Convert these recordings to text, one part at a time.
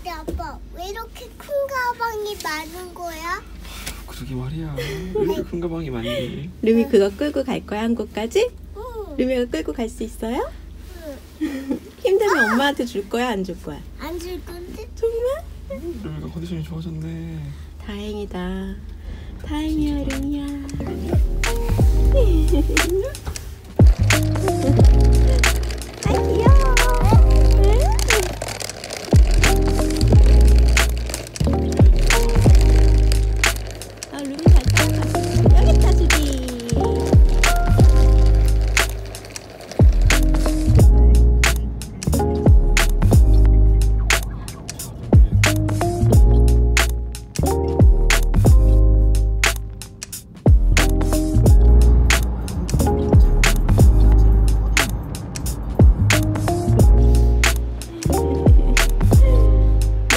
근데 아빠 왜 이렇게 큰 가방이 많은 거야? 그러게 말이야. 왜 이렇게 큰 가방이 많니? 루미 그거 끌고 갈 거야, 한국까지? 응. 루미가 끌고 갈 수 있어요? 응. 힘들면 엄마한테 줄 거야, 안 줄 거야? 안 줄 건데? 정말? 루미가 컨디션이 좋아졌네. 다행이다. 다행이야, 루미야. 아, 귀여워. 아, 루미 잘 따라가. 여기 있다, 주디.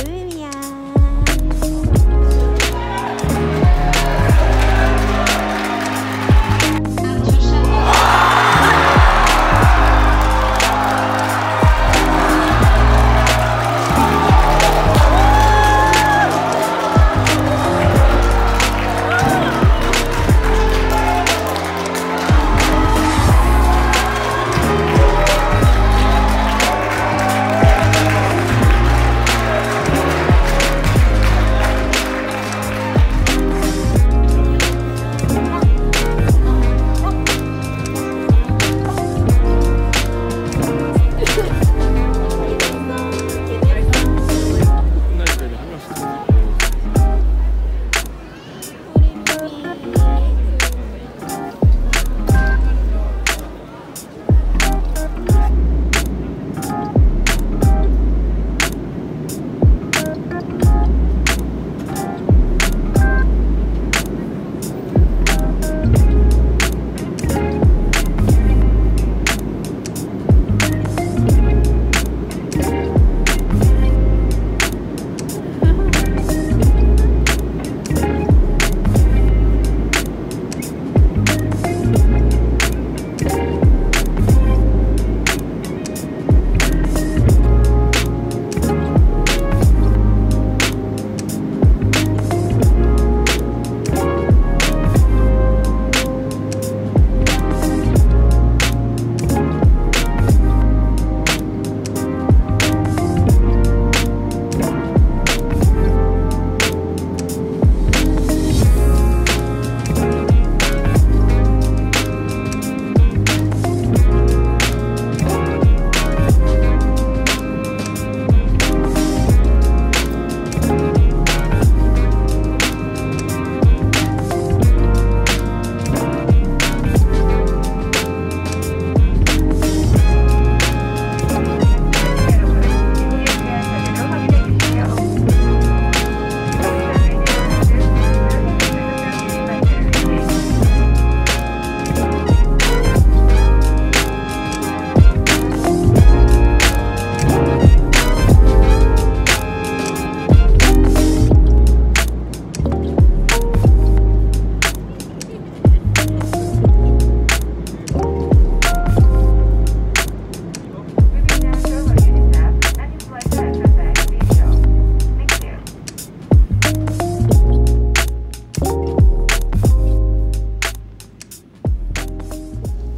루미야. 끝나니까 이제 한 명씩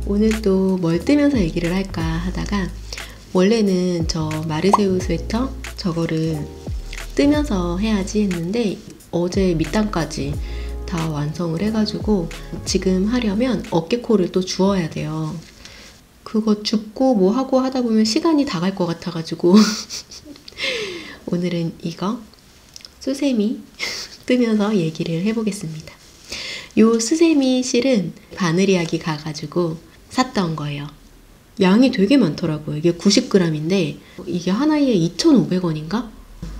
오늘 또 뭘 뜨면서 얘기를 할까 하다가 원래는 저 마르세우 스웨터 저거를 뜨면서 해야지 했는데 어제 밑단까지 다 완성을 해가지고 지금 하려면 어깨코를 또 주어야 돼요. 그거 줍고 뭐 하고 하다 보면 시간이 다 갈 것 같아가지고 오늘은 이거 수세미 뜨면서 얘기를 해보겠습니다. 요 수세미 실은 바느리학이 가가지고 샀던 거예요. 양이 되게 많더라고요. 이게 90g인데 이게 하나에 2,500원인가?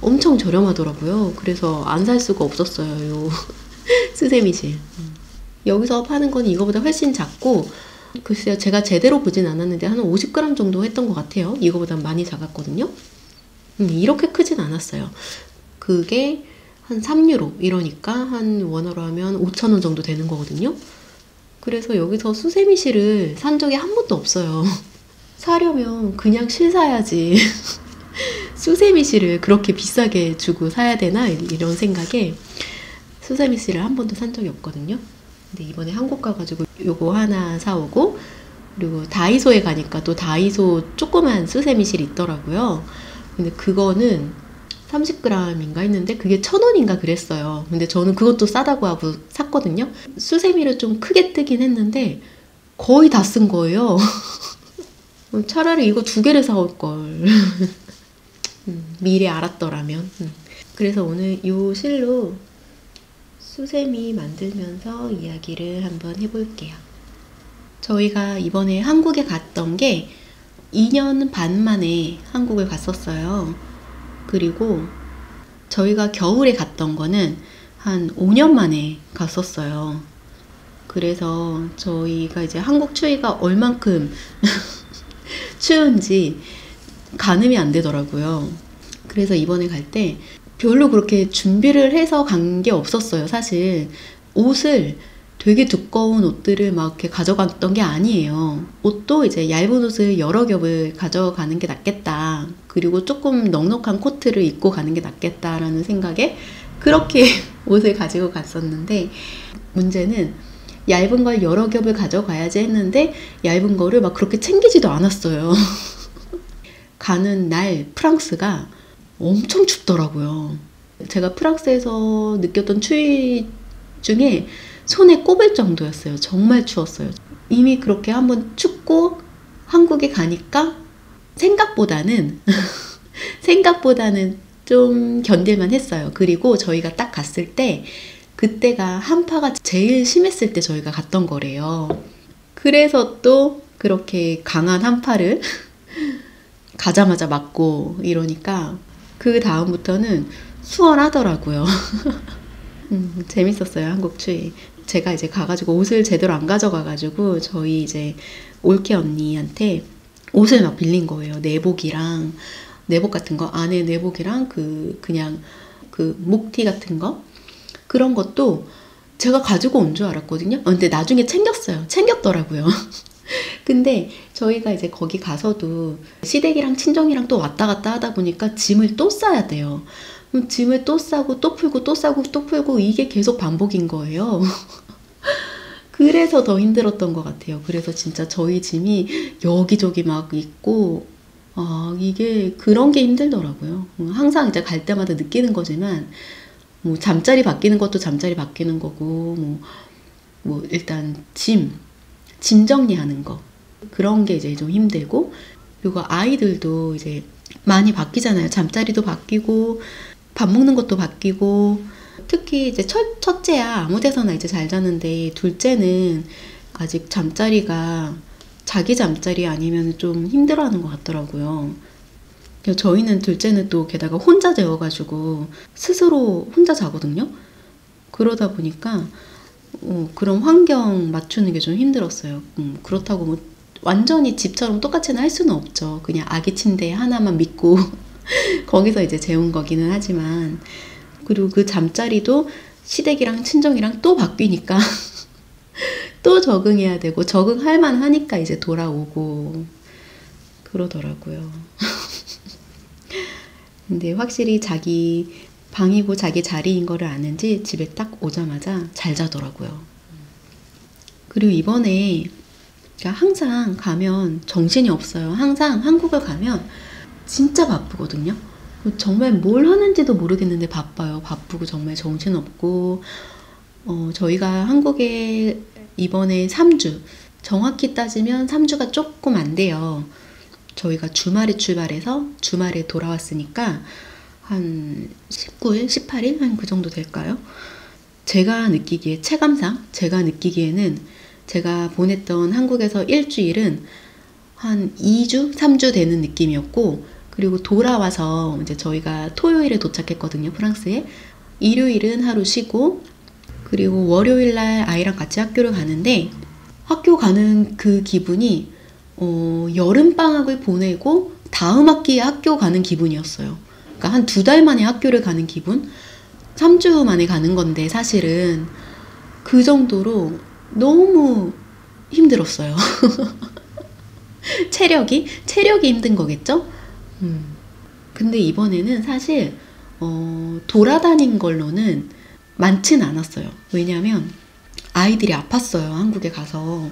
엄청 저렴하더라고요. 그래서 안 살 수가 없었어요. 요 수세미실. 여기서 파는 건 이거보다 훨씬 작고 글쎄요, 제가 제대로 보진 않았는데 한 50g 정도 했던 것 같아요. 이거보다 많이 작았거든요. 이렇게 크진 않았어요. 그게 한 3유로 이러니까 한 원어로 하면 5,000원 정도 되는 거거든요. 그래서 여기서 수세미실을 산 적이 한 번도 없어요. 사려면 그냥 실 사야지 수세미 씨를 그렇게 비싸게 주고 사야 되나 이런 생각에 수세미 씨를 한 번도 산 적이 없거든요. 근데 이번에 한국 가가지고 요거 하나 사오고, 그리고 다이소에 가니까 또 다이소 조그만 수세미 실이 있더라고요. 근데 그거는 30g인가 했는데 그게 1,000원인가 그랬어요. 근데 저는 그것도 싸다고 하고 샀거든요. 수세미를 좀 크게 뜨긴 했는데 거의 다 쓴 거예요. 차라리 이거 2개를 사올걸. 미리 알았더라면. 그래서 오늘 이 실로 수세미 만들면서 이야기를 한번 해볼게요. 저희가 이번에 한국에 갔던 게 2년 반 만에 한국을 갔었어요. 그리고 저희가 겨울에 갔던 거는 한 5년 만에 갔었어요. 그래서 저희가 이제 한국 추위가 얼만큼 추운지 가늠이 안 되더라고요. 그래서 이번에 갈 때 별로 그렇게 준비를 해서 간 게 없었어요. 사실 옷을 되게 두꺼운 옷들을 막 이렇게 가져갔던 게 아니에요. 옷도 이제 얇은 옷을 여러 겹을 가져가는 게 낫겠다. 그리고 조금 넉넉한 코트를 입고 가는 게 낫겠다라는 생각에 그렇게 옷을 가지고 갔었는데, 문제는 얇은 걸 여러 겹을 가져가야지 했는데 얇은 거를 막 그렇게 챙기지도 않았어요. 가는 날 프랑스가 엄청 춥더라고요. 제가 프랑스에서 느꼈던 추위 중에 손에 꼽을 정도였어요. 정말 추웠어요. 이미 그렇게 한번 춥고 한국에 가니까 생각보다는 좀 견딜만 했어요. 그리고 저희가 딱 갔을 때 그때가 한파가 제일 심했을 때 저희가 갔던 거래요. 그래서 또 그렇게 강한 한파를 가자마자 맞고 이러니까 그 다음부터는 수월하더라고요. 재밌었어요, 한국 추위. 제가 이제 가가지고 옷을 제대로 안 가져가가지고 저희 이제 올케 언니한테 옷을 막 빌린 거예요. 내복 같은 거, 안에 내복이랑 그냥 목티 같은 거, 그런 것도 제가 가지고 온 줄 알았거든요. 근데 나중에 챙겼더라고요. 근데 저희가 이제 거기 가서도 시댁이랑 친정이랑 또 왔다 갔다 하다 보니까 짐을 또 싸야 돼요. 짐을 또 싸고 또 풀고 또 싸고 또 풀고 이게 계속 반복인 거예요. 그래서 더 힘들었던 것 같아요. 그래서 진짜 저희 짐이 여기저기 막 있고, 이게 그런 게 힘들더라고요. 항상 이제 갈 때마다 느끼는 거지만, 뭐 잠자리 바뀌는 것도 잠자리 바뀌는 거고, 뭐 일단 짐 정리하는 거, 그런 게 이제 좀 힘들고, 그리고 아이들도 이제 많이 바뀌잖아요. 잠자리도 바뀌고 밥 먹는 것도 바뀌고, 특히 이제 첫째야 아무 데서나 이제 잘 자는데 둘째는 아직 잠자리가 자기 잠자리 아니면 좀 힘들어하는 것 같더라고요. 저희는 둘째는 또 게다가 혼자 재워가지고 스스로 혼자 자거든요. 그러다 보니까 그런 환경 맞추는 게 좀 힘들었어요. 그렇다고 뭐 완전히 집처럼 똑같이는 할 수는 없죠. 그냥 아기 침대 하나만 믿고 거기서 이제 재운 거기는 하지만, 그리고 그 잠자리도 시댁이랑 친정이랑 또 바뀌니까 또 적응해야 되고, 적응할 만하니까 이제 돌아오고 그러더라고요. 근데 확실히 자기 방이고 자기 자리인 거를 아는지 집에 딱 오자마자 잘 자더라고요. 그리고 이번에 항상 가면 정신이 없어요. 항상 한국을 가면 진짜 바쁘거든요. 정말 뭘 하는지도 모르겠는데 바빠요. 바쁘고 정말 정신없고, 저희가 한국에 이번에 3주, 정확히 따지면 3주가 조금 안 돼요. 저희가 주말에 출발해서 주말에 돌아왔으니까 한 19일, 18일? 한 그 정도 될까요? 제가 느끼기에는 제가 보냈던 한국에서 일주일은 한 2주, 3주 되는 느낌이었고, 그리고 돌아와서 이제 저희가 토요일에 도착했거든요, 프랑스에. 일요일은 하루 쉬고, 그리고 월요일날 아이랑 같이 학교를 가는데, 학교 가는 그 기분이 여름방학을 보내고 다음 학기에 학교 가는 기분이었어요. 그러니까 한 2달 만에 학교를 가는 기분? 3주 만에 가는 건데 사실은 그 정도로 너무 힘들었어요. 체력이 힘든 거겠죠? 근데 이번에는 사실 돌아다닌 걸로는 많진 않았어요. 왜냐하면 아이들이 아팠어요. 한국에 가서.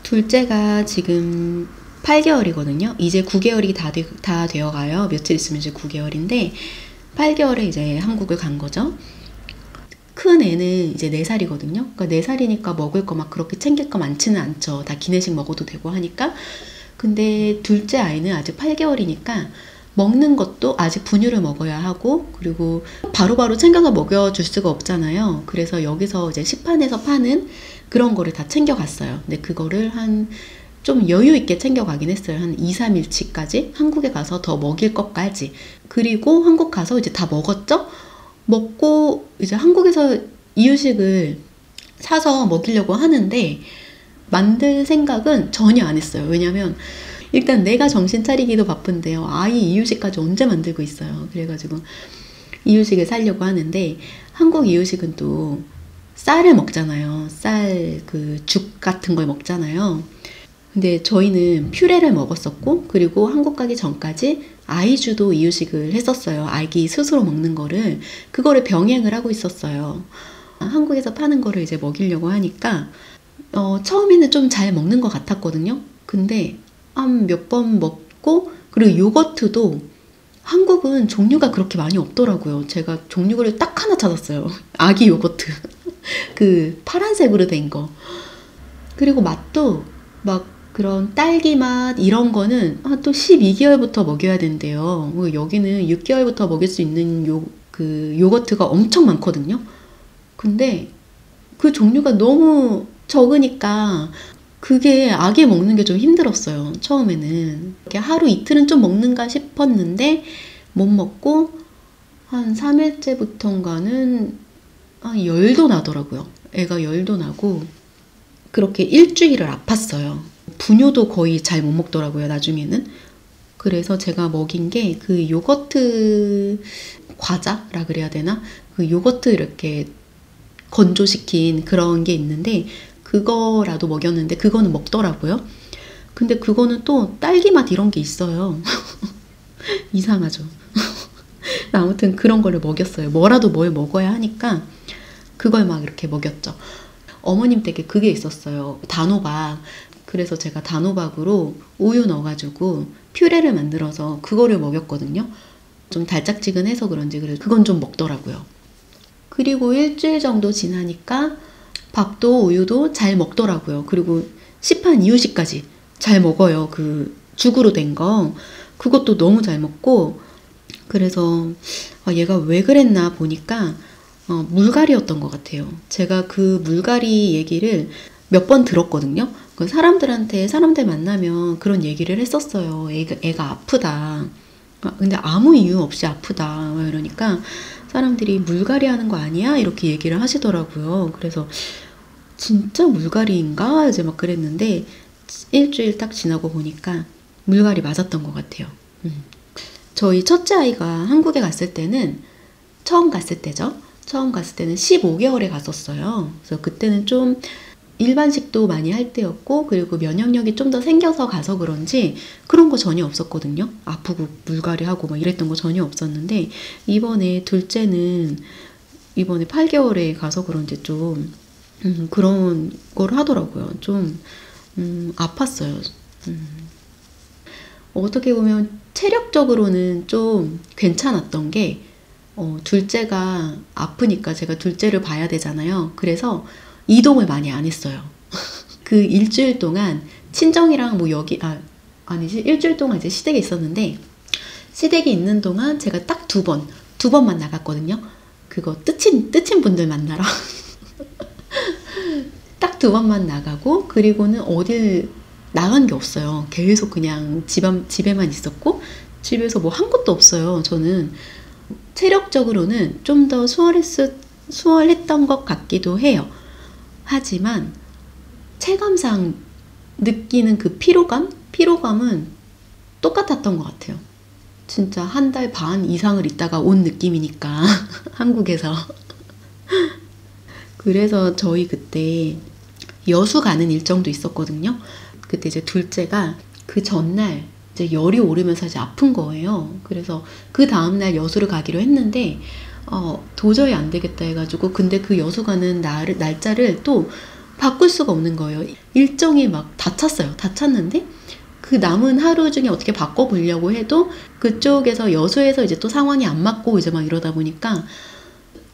둘째가 지금 8개월이거든요. 이제 9개월이 다 되어가요. 며칠 있으면 이제 9개월인데 8개월에 이제 한국을 간 거죠. 큰 애는 이제 4살이거든요. 그러니까 4살이니까 먹을 거 막 그렇게 챙길 거 많지는 않죠. 다 기내식 먹어도 되고 하니까. 근데 둘째 아이는 아직 8개월이니까 먹는 것도 아직 분유를 먹어야 하고, 그리고 바로바로 챙겨서 먹여줄 수가 없잖아요. 그래서 여기서 이제 시판에서 파는 그런 거를 다 챙겨갔어요. 근데 그거를 좀 여유 있게 챙겨가긴 했어요. 한 2, 3일치까지 한국에 가서 더 먹일 것까지. 그리고 한국 가서 이제 다 먹었죠? 먹고 이제 한국에서 이유식을 사서 먹이려고 하는데 만들 생각은 전혀 안 했어요. 왜냐면 일단 내가 정신 차리기도 바쁜데요. 아이 이유식까지 언제 만들고 있어요. 그래가지고 이유식을 사려고 하는데, 한국 이유식은 또 쌀을 먹잖아요. 쌀 그 죽 같은 걸 먹잖아요. 근데 저희는 퓨레를 먹었었고, 그리고 한국 가기 전까지 아이주도 이유식을 했었어요. 아기 스스로 먹는 거를. 그거를 병행을 하고 있었어요. 한국에서 파는 거를 이제 먹이려고 하니까 처음에는 좀 잘 먹는 것 같았거든요. 근데 한 몇 번 먹고, 그리고 요거트도 한국은 종류가 그렇게 많이 없더라고요. 제가 종류를 딱 하나 찾았어요. 아기 요거트. 그 파란색으로 된 거. 그리고 맛도 막 그런 딸기 맛 이런 거는 또 12개월부터 먹여야 된대요. 여기는 6개월부터 먹일 수 있는 그 요거트가 엄청 많거든요. 근데 그 종류가 너무 적으니까 그게 아기 먹는 게 좀 힘들었어요. 처음에는. 이렇게 하루 이틀은 좀 먹는가 싶었는데 못 먹고 한 3일째부터인가는 열도 나더라고요. 애가 열도 나고 그렇게 일주일을 아팠어요. 분유도 거의 잘 못 먹더라고요, 나중에는. 그래서 제가 먹인 게 그 요거트 과자라 그래야 되나? 그 요거트 이렇게 건조시킨 그런 게 있는데 그거라도 먹였는데 그거는 먹더라고요. 근데 그거는 또 딸기 맛 이런 게 있어요. 이상하죠. 아무튼 그런 거를 먹였어요. 뭐라도 뭘 먹어야 하니까 그걸 막 이렇게 먹였죠. 어머님 댁에 그게 있었어요. 단호박. 그래서 제가 단호박으로 우유 넣어가지고 퓨레를 만들어서 그거를 먹였거든요. 좀 달짝지근해서 그런지 그건 좀 먹더라고요. 그리고 일주일 정도 지나니까 밥도 우유도 잘 먹더라고요. 그리고 시판 이유식까지 잘 먹어요. 그 죽으로 된 거. 그것도 너무 잘 먹고. 그래서 얘가 왜 그랬나 보니까 물갈이였던 것 같아요. 제가 그 물갈이 얘기를 몇 번 들었거든요. 사람들 만나면 그런 얘기를 했었어요. 애가 아프다. 근데 아무 이유 없이 아프다. 이러니까 사람들이 물갈이 하는 거 아니야? 이렇게 얘기를 하시더라고요. 그래서 진짜 물갈이인가? 이제 막 그랬는데 일주일 딱 지나고 보니까 물갈이 맞았던 것 같아요. 저희 첫째 아이가 한국에 갔을 때는 처음 갔을 때는 15개월에 갔었어요. 그래서 그때는 좀 일반식도 많이 할 때였고, 그리고 면역력이 좀 더 생겨서 가서 그런지 그런 거 전혀 없었거든요. 아프고 물갈이하고 막 이랬던 거 전혀 없었는데 둘째는 이번에 8개월에 가서 그런지 좀 그런 걸 하더라고요. 좀 아팠어요. 어떻게 보면 체력적으로는 좀 괜찮았던 게 둘째가 아프니까 제가 둘째를 봐야 되잖아요. 그래서 이동을 많이 안 했어요. 그 일주일 동안 친정이랑 뭐 일주일 동안 이제 시댁에 있었는데, 시댁에 있는 동안 제가 딱 두 번만 나갔거든요. 그거 뜻친 분들 만나러. 딱 2번만 나가고, 그리고는 어딜 나간 게 없어요. 계속 그냥 집에만 있었고, 집에서 뭐 한 것도 없어요. 저는 체력적으로는 좀 더 수월했던 것 같기도 해요. 하지만 체감상 느끼는 그 피로감은 똑같았던 것 같아요. 진짜 1달 반 이상을 있다가 온 느낌이니까 한국에서. 그래서 저희 그때 여수 가는 일정도 있었거든요. 그때 이제 둘째가 그 전날 이제 열이 오르면서 이제 아픈 거예요. 그래서 그 다음날 여수를 가기로 했는데 도저히 안 되겠다 해가지고, 근데 그 여수 가는 날짜를 또 바꿀 수가 없는 거예요. 일정이 막 다 찼어요. 다 찼는데 그 남은 하루 중에 어떻게 바꿔보려고 해도 그쪽에서 여수에서 이제 또 상황이 안 맞고 이제 막 이러다 보니까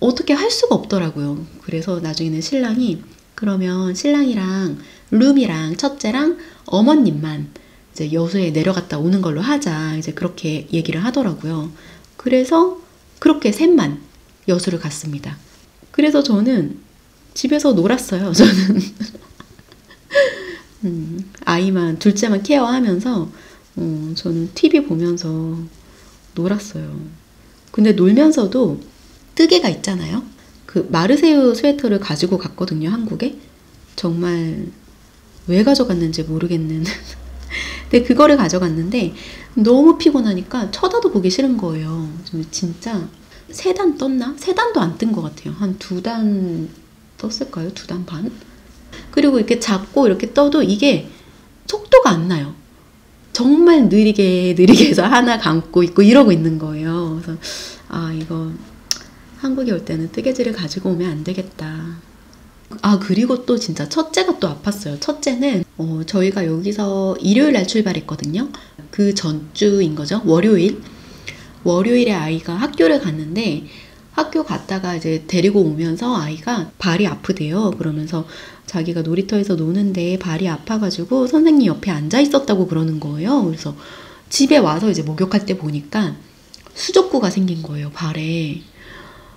어떻게 할 수가 없더라고요. 그래서 나중에는 신랑이 그러면 신랑이랑 룸이랑 첫째랑 어머님만 이제 여수에 내려갔다 오는 걸로 하자, 이제 그렇게 얘기를 하더라고요. 그래서 그렇게 셋만 여수를 갔습니다. 그래서 저는 집에서 놀았어요. 저는 아이만, 둘째만 케어하면서 저는 TV 보면서 놀았어요. 근데 놀면서도 뜨개가 있잖아요. 그 마르세유 스웨터를 가지고 갔거든요, 한국에. 정말 왜 가져갔는지 모르겠는. 근데 그거를 가져갔는데 너무 피곤하니까 쳐다도 보기 싫은 거예요. 진짜 3단 떴나? 3단도 안 뜬 것 같아요. 한 2단 떴을까요? 2단 반? 그리고 이렇게 잡고 이렇게 떠도 이게 속도가 안 나요. 정말 느리게 해서 하나 감고 있고 이러고 있는 거예요. 그래서 이거 한국에 올 때는 뜨개질을 가지고 오면 안 되겠다. 그리고 또 진짜 첫째가 또 아팠어요. 첫째는 저희가 여기서 일요일 날 출발했거든요. 그 전주인 거죠. 월요일에 아이가 학교를 갔는데, 학교 갔다가 이제 데리고 오면서 아이가 발이 아프대요. 그러면서 자기가 놀이터에서 노는데 발이 아파가지고 선생님 옆에 앉아 있었다고 그러는 거예요. 그래서 집에 와서 이제 목욕할 때 보니까 수족구가 생긴 거예요, 발에.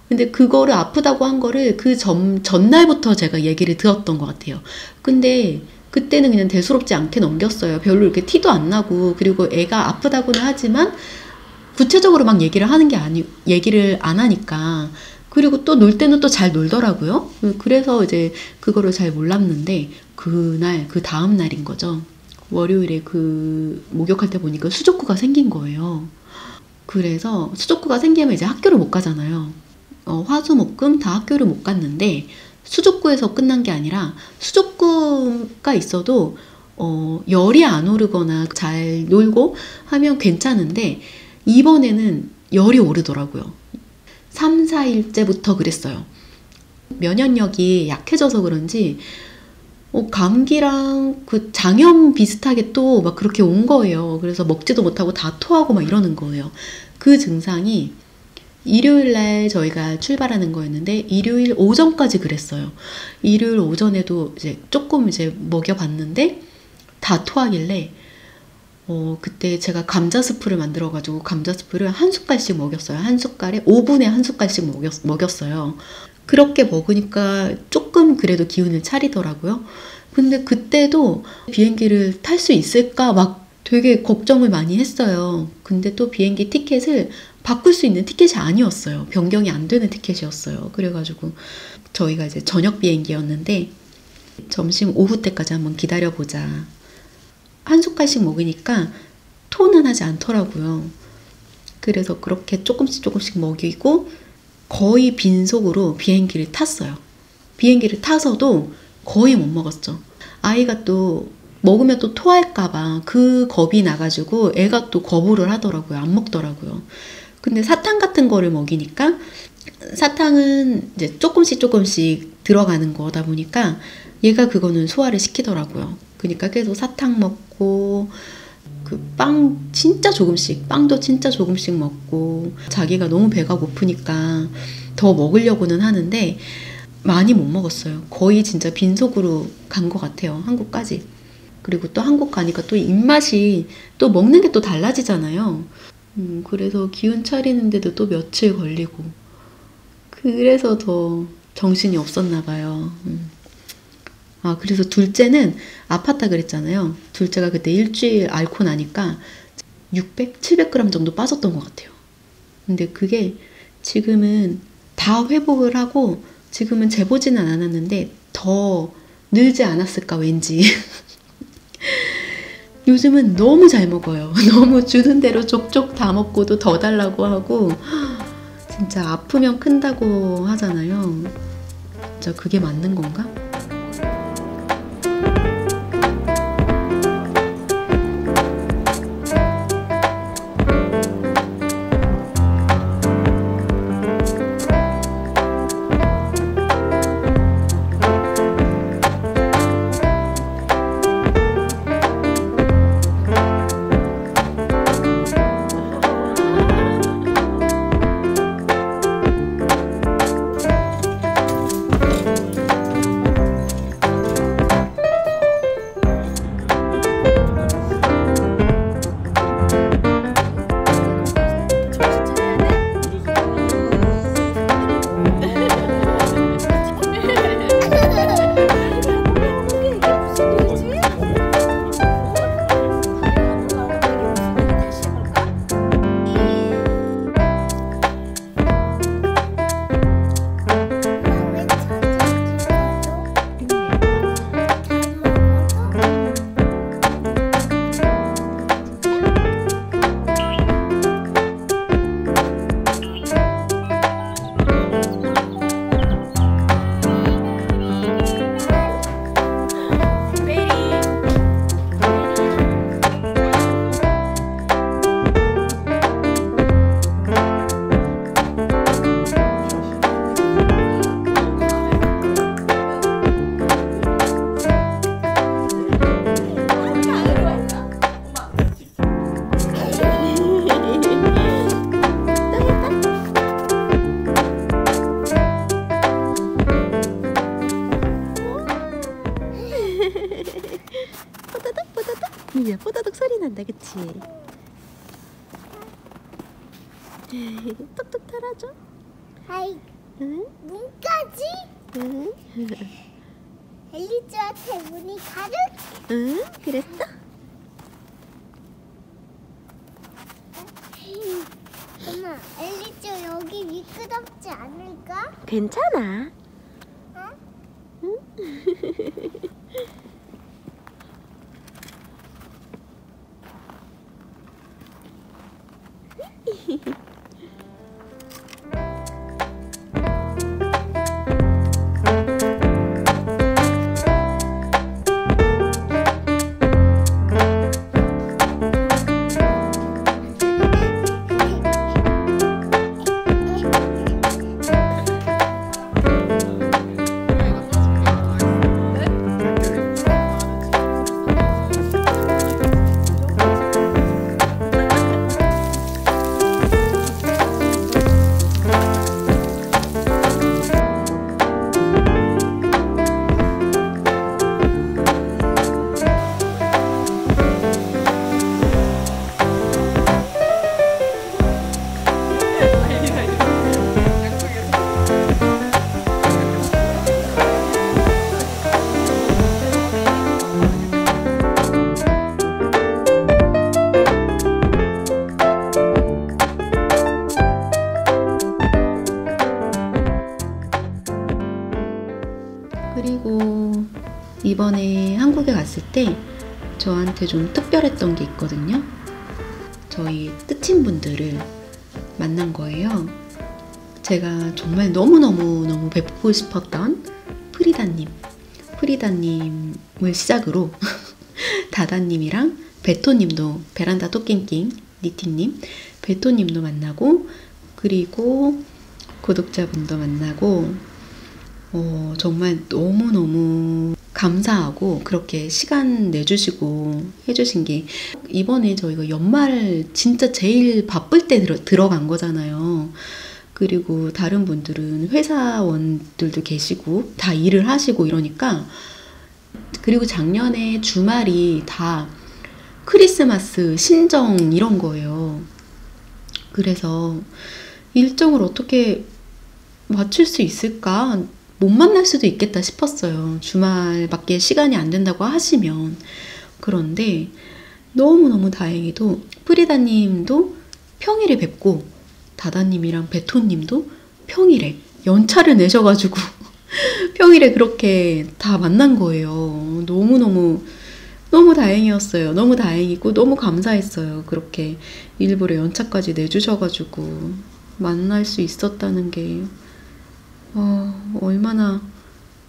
근데 그거를 아프다고 한 거를 그 전날부터 제가 얘기를 들었던 것 같아요. 근데 그때는 그냥 대수롭지 않게 넘겼어요. 별로 이렇게 티도 안 나고, 그리고 애가 아프다고는 하지만 구체적으로 막 얘기를 안 하니까. 그리고 또 놀 때는 또 잘 놀더라고요. 그래서 이제 그거를 잘 몰랐는데, 그 다음 날인 거죠. 월요일에 그 목욕할 때 보니까 수족구가 생긴 거예요. 그래서 수족구가 생기면 이제 학교를 못 가잖아요. 화수목금 다 학교를 못 갔는데, 수족구에서 끝난 게 아니라 수족구가 있어도 열이 안 오르거나 잘 놀고 하면 괜찮은데, 이번에는 열이 오르더라고요. 3, 4일째부터 그랬어요. 면역력이 약해져서 그런지 감기랑 그 장염 비슷하게 또 막 그렇게 온 거예요. 그래서 먹지도 못하고 다 토하고 막 이러는 거예요. 그 증상이 일요일 날 저희가 출발하는 거였는데 일요일 오전까지 그랬어요. 일요일 오전에도 이제 조금 이제 먹여봤는데 다 토하길래 그때 제가 감자 스프를 만들어가지고 감자 스프를 한 숟갈씩 먹였어요. 한 숟갈에 5분에 한 숟갈씩 먹였어요. 그렇게 먹으니까 조금 그래도 기운을 차리더라고요. 근데 그때도 비행기를 탈 수 있을까 막 되게 걱정을 많이 했어요. 근데 또 비행기 티켓을 바꿀 수 있는 티켓이 아니었어요. 변경이 안 되는 티켓이었어요. 그래가지고 저희가 이제 저녁 비행기였는데 점심 오후 때까지 한번 기다려보자. 한 숟갈씩 먹으니까 토는 하지 않더라고요. 그래서 그렇게 조금씩 먹이고 거의 빈속으로 비행기를 탔어요. 비행기를 타서도 거의 못 먹었죠. 아이가 또 먹으면 또 토할까봐 그 겁이 나가지고 애가 또 거부를 하더라고요. 안 먹더라고요. 근데 사탕 같은 거를 먹이니까, 사탕은 이제 조금씩 들어가는 거다 보니까 얘가 그거는 소화를 시키더라고요. 그러니까 계속 사탕 먹고, 그 빵도 진짜 조금씩 먹고, 자기가 너무 배가 고프니까 더 먹으려고는 하는데 많이 못 먹었어요. 거의 진짜 빈속으로 간 것 같아요, 한국까지. 그리고 또 한국 가니까 또 입맛이 또 먹는 게 또 달라지잖아요. 그래서 기운 차리는데도 또 며칠 걸리고, 그래서 더 정신이 없었나 봐요. 그래서 둘째는 아팠다 그랬잖아요. 둘째가 그때 일주일 앓고 나니까 600, 700g 정도 빠졌던 것 같아요. 근데 그게 지금은 다 회복을 하고 지금은 재보지는 않았는데 더 늘지 않았을까 왠지. 요즘은 너무 잘 먹어요. 너무 주는 대로 족족 다 먹고도 더 달라고 하고, 진짜 아프면 큰다고 하잖아요. 진짜 그게 맞는 건가? 톡톡 털어줘. 아이, 응? 문까지? 응? 엘리즈한테 문이 가득? 응? 그랬어? 엄마, 엘리즈 여기 미끄럽지 않을까? 괜찮아. 어? 그리고 이번에 한국에 갔을 때 저한테 좀 특별했던 게 있거든요. 저희 뜻친분들을 만난 거예요. 제가 정말 너무너무 뵙고 싶었던 프리다님을 시작으로 다다님이랑 베토님도, 베란다 토킹킹 니팅님, 베토님도 만나고, 그리고 구독자분도 만나고, 정말 너무너무 감사하고 그렇게 시간 내주시고 해주신 게, 이번에 저희가 연말 진짜 제일 바쁠 때 들어간 거잖아요. 그리고 다른 분들은 회사원들도 계시고 다 일을 하시고 이러니까, 그리고 작년에 주말이 다 크리스마스, 신정 이런 거예요. 그래서 일정을 어떻게 맞출 수 있을까? 못 만날 수도 있겠다 싶었어요. 주말밖에 시간이 안 된다고 하시면. 그런데 너무너무 다행히도 프리다님도 평일에 뵙고, 다다님이랑 베토님도 평일에 연차를 내셔가지고 평일에 그렇게 다 만난 거예요. 너무 다행이었어요. 너무 다행이고 너무 감사했어요. 그렇게 일부러 연차까지 내주셔가지고 만날 수 있었다는 게 얼마나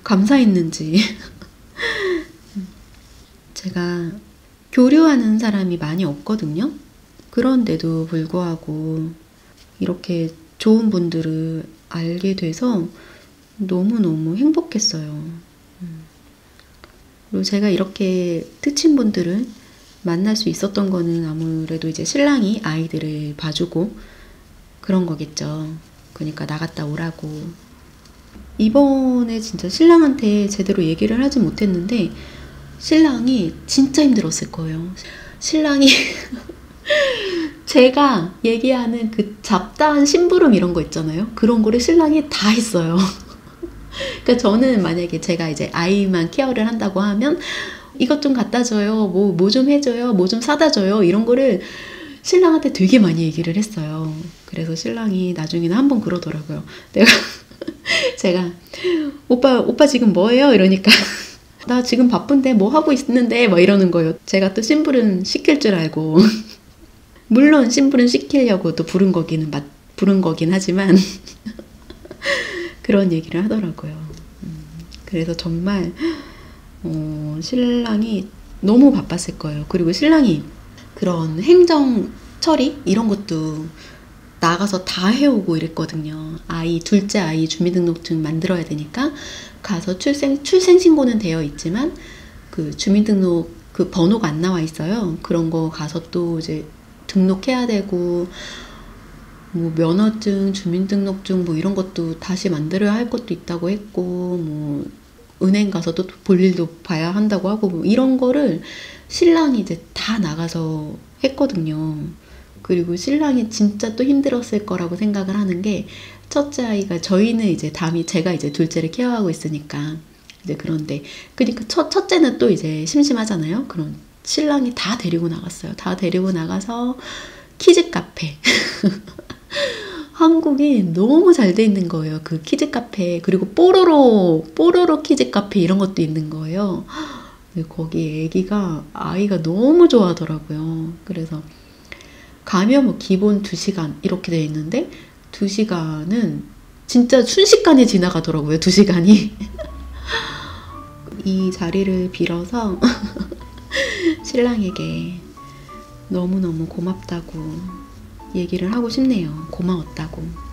감사했는지. 제가 교류하는 사람이 많이 없거든요. 그런데도 불구하고 이렇게 좋은 분들을 알게 돼서 너무너무 행복했어요. 그리고 제가 이렇게 특친분들을 만날 수 있었던 거는 아무래도 이제 신랑이 아이들을 봐주고 그런 거겠죠. 그러니까 나갔다 오라고. 이번에 진짜 신랑한테 제대로 얘기를 하지 못했는데 신랑이 진짜 힘들었을 거예요. 신랑이 제가 얘기하는 그 잡다한 심부름 이런 거 있잖아요. 그런 거를 신랑이 다 했어요. 그러니까 저는 만약에 제가 이제 아이만 케어를 한다고 하면 이것 좀 갖다 줘요, 뭐 좀 해줘요, 뭐 좀 사다 줘요, 이런 거를 신랑한테 되게 많이 얘기를 했어요. 그래서 신랑이 나중에는 한번 그러더라고요. 제가 오빠 지금 뭐해요? 이러니까 나 지금 바쁜데 뭐 하고 있는데 막 이러는 거예요. 제가 또 심부름 시킬 줄 알고 물론 심부름 시키려고 또 부른 거긴 하지만 그런 얘기를 하더라고요. 그래서 정말 신랑이 너무 바빴을 거예요. 그리고 신랑이 그런 행정 처리 이런 것도 나가서 다 해오고 이랬거든요. 둘째 아이 주민등록증 만들어야 되니까 가서 출생신고는 되어 있지만 그 주민등록 그 번호가 안 나와 있어요. 그런 거 가서 또 이제 등록해야 되고, 뭐 면허증, 주민등록증 뭐 이런 것도 다시 만들어야 할 것도 있다고 했고, 뭐 은행 가서도 볼 일도 봐야 한다고 하고 뭐 이런 거를 신랑이 이제 다 나가서 했거든요. 그리고 신랑이 진짜 또 힘들었을 거라고 생각을 하는 게 첫째 아이가 저희는 이제 제가 이제 둘째를 케어하고 있으니까 이제 그런데 그러니까 첫째는 또 이제 심심하잖아요. 그럼 신랑이 다 데리고 나갔어요. 다 데리고 나가서 키즈 카페 한국이 너무 잘 돼 있는 거예요. 그 키즈 카페 그리고 뽀로로 키즈 카페 이런 것도 있는 거예요. 거기 아이가 너무 좋아하더라고요. 그래서 가면 뭐 기본 2시간 이렇게 돼 있는데 2시간은 진짜 순식간에 지나가더라고요. 2시간이. 이 자리를 빌어서 신랑에게 너무너무 고맙다고 얘기를 하고 싶네요. 고마웠다고.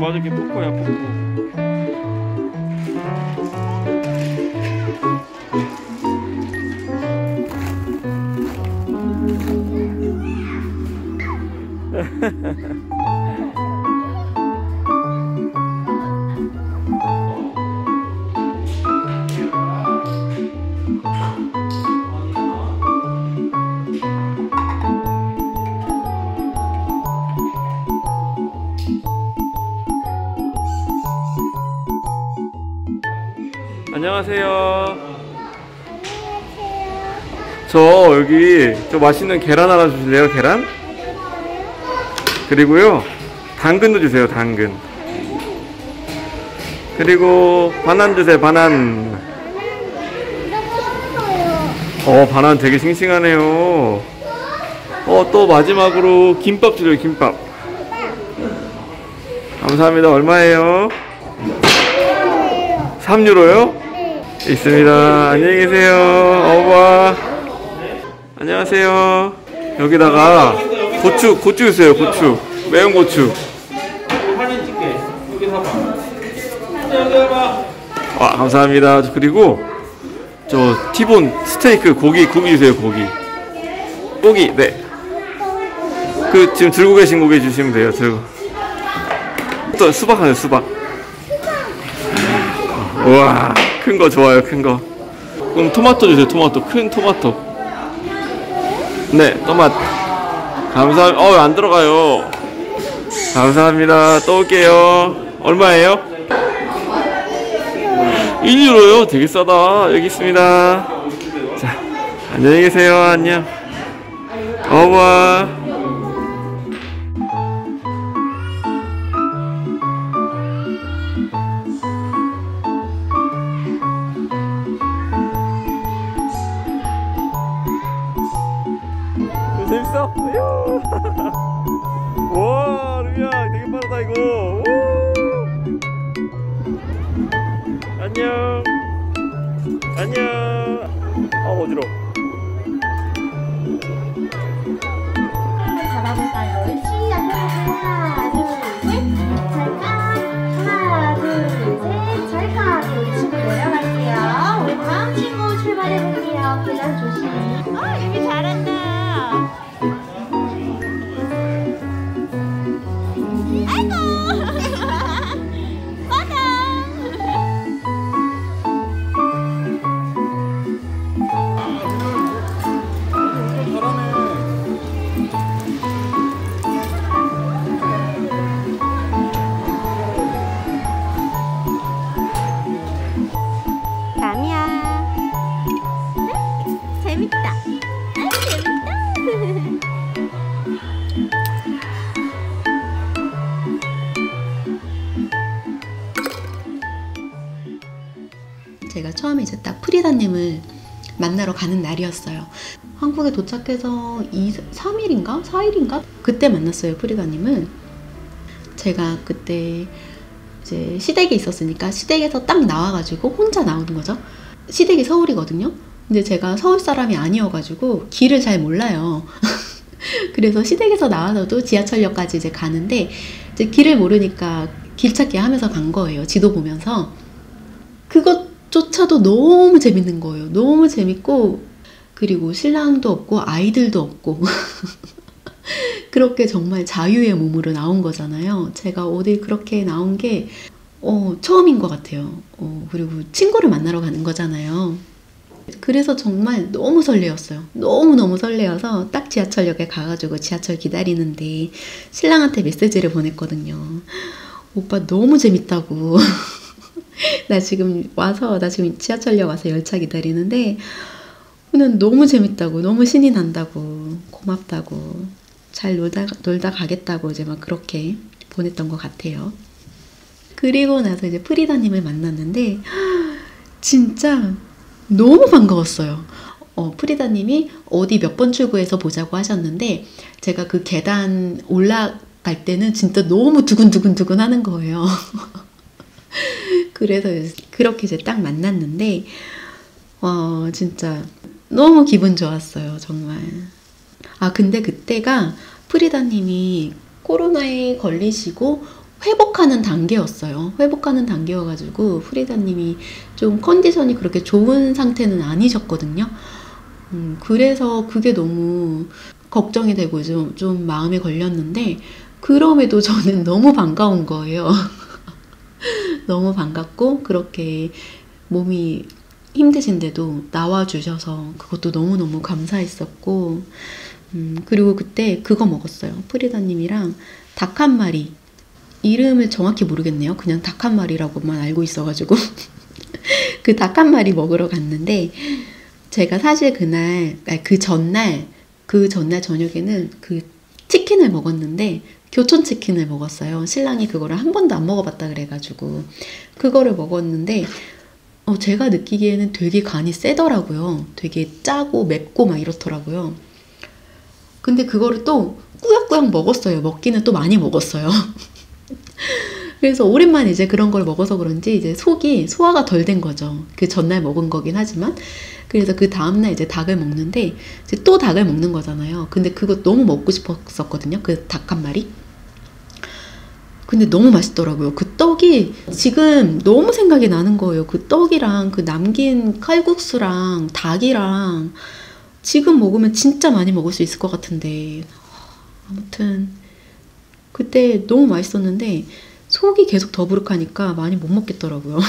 맞아, 이게 포코야, 포코. 안녕하세요. 저 여기 맛있는 계란 하나 주실래요? 계란? 그리고요 당근도 주세요. 당근. 그리고 바나나 주세요. 바나나. 바나나 되게 싱싱하네요. 또 마지막으로 김밥 주세요. 김밥. 감사합니다. 얼마예요? 3유로요? 있습니다. 안녕히 계세요. 어봐. 안녕하세요. 여기다가 고추 주세요. 고추. 매운 고추. 사진 찍게. 여기 사봐. 여기 해봐. 감사합니다. 그리고 저 티본 스테이크 고기 주세요. 고기. 네. 그 지금 들고 계신 고기 주시면 돼요. 또 수박 하네요. 수박. 우와, 큰 거 좋아요. 큰 거. 그럼 토마토 주세요. 토마토. 큰 토마토. 네, 토마토. 감사합니다. 안 들어가요. 감사합니다. 또 올게요. 얼마예요? 1유로요? 되게 싸다. 여기 있습니다. 자, 안녕히 계세요. 안녕. 어와. 재밌어? 와, 루미야 되게 빠르다 이거. 안녕. 어지러워. 잡아볼까요? 시작. 하나, 둘, 셋. 찰칵. 하나, 둘, 셋. 찰칵. 우리 친구 내려갈게요. 우리 다음 친구 출발해볼게요. 계단 조심. 유미 잘한다. 재밌다. 제가 처음에 이제 딱 프리다님을 만나러 가는 날이었어요. 한국에 도착해서 3일인가? 4일인가? 그때 만났어요, 프리다님을. 제가 그때 이제 시댁에 있었으니까 시댁에서 딱 나와가지고 혼자 나오는 거죠. 시댁이 서울이거든요. 근데 제가 서울 사람이 아니어가지고 길을 잘 몰라요. 그래서 시댁에서 나와서도 지하철역까지 이제 가는데 이제 길을 모르니까 길 찾기 하면서 간 거예요. 지도 보면서. 그것조차도 너무 재밌는 거예요. 너무 재밌고, 그리고 신랑도 없고 아이들도 없고 그렇게 정말 자유의 몸으로 나온 거잖아요. 제가 어디 그렇게 나온 게 처음인 것 같아요. 그리고 친구를 만나러 가는 거잖아요. 그래서 정말 너무 설레었어요. 너무너무 설레어서 딱 지하철역에 가가지고 지하철 기다리는데 신랑한테 메시지를 보냈거든요. 오빠 너무 재밌다고. 나 지금 지하철역 와서 열차 기다리는데 오늘 너무 재밌다고, 너무 신이 난다고, 고맙다고, 잘 놀다 가겠다고 이제 막 그렇게 보냈던 것 같아요. 그리고 나서 이제 프리다님을 만났는데 진짜 너무 반가웠어요. 프리다님이 어디 몇 번 출구에서 보자고 하셨는데 제가 그 계단 올라갈 때는 진짜 너무 두근두근 하는 거예요. 그래서 그렇게 이제 딱 만났는데 진짜 너무 기분 좋았어요. 정말. 근데 그때가 프리다님이 코로나에 걸리시고 회복하는 단계였어요. 회복하는 단계여가지고 프리다님이 좀 컨디션이 그렇게 좋은 상태는 아니셨거든요. 그래서 그게 너무 걱정이 되고 좀 마음에 걸렸는데 그럼에도 저는 너무 반가운 거예요. 너무 반갑고 그렇게 몸이 힘드신데도 나와주셔서 그것도 너무너무 감사했었고 그리고 그때 그거 먹었어요. 프리다님이랑 닭 한 마리, 이름을 정확히 모르겠네요. 그냥 닭 한 마리라고만 알고 있어가지고 그 닭 한 마리 먹으러 갔는데 제가 사실 그 전날 저녁에는 그 치킨을 먹었는데 교촌 치킨을 먹었어요. 신랑이 그거를 한 번도 안 먹어봤다 그래가지고 그거를 먹었는데 제가 느끼기에는 되게 간이 세더라고요. 되게 짜고 맵고 막 이렇더라고요. 근데 그거를 또 꾸역꾸역 먹었어요. 먹기는 또 많이 먹었어요. 그래서 오랜만에 이제 그런 걸 먹어서 그런지 이제 속이 소화가 덜 된 거죠. 그 전날 먹은 거긴 하지만. 그래서 그 다음날 이제 닭을 먹는데 이제 또 닭을 먹는 거잖아요. 근데 그거 너무 먹고 싶었었거든요. 그 닭 한 마리. 근데 너무 맛있더라고요. 그 떡이 지금 너무 생각이 나는 거예요. 그 떡이랑 그 남긴 칼국수랑 닭이랑 지금 먹으면 진짜 많이 먹을 수 있을 것 같은데 아무튼 그때 너무 맛있었는데 속이 계속 더부룩하니까 많이 못 먹겠더라고요.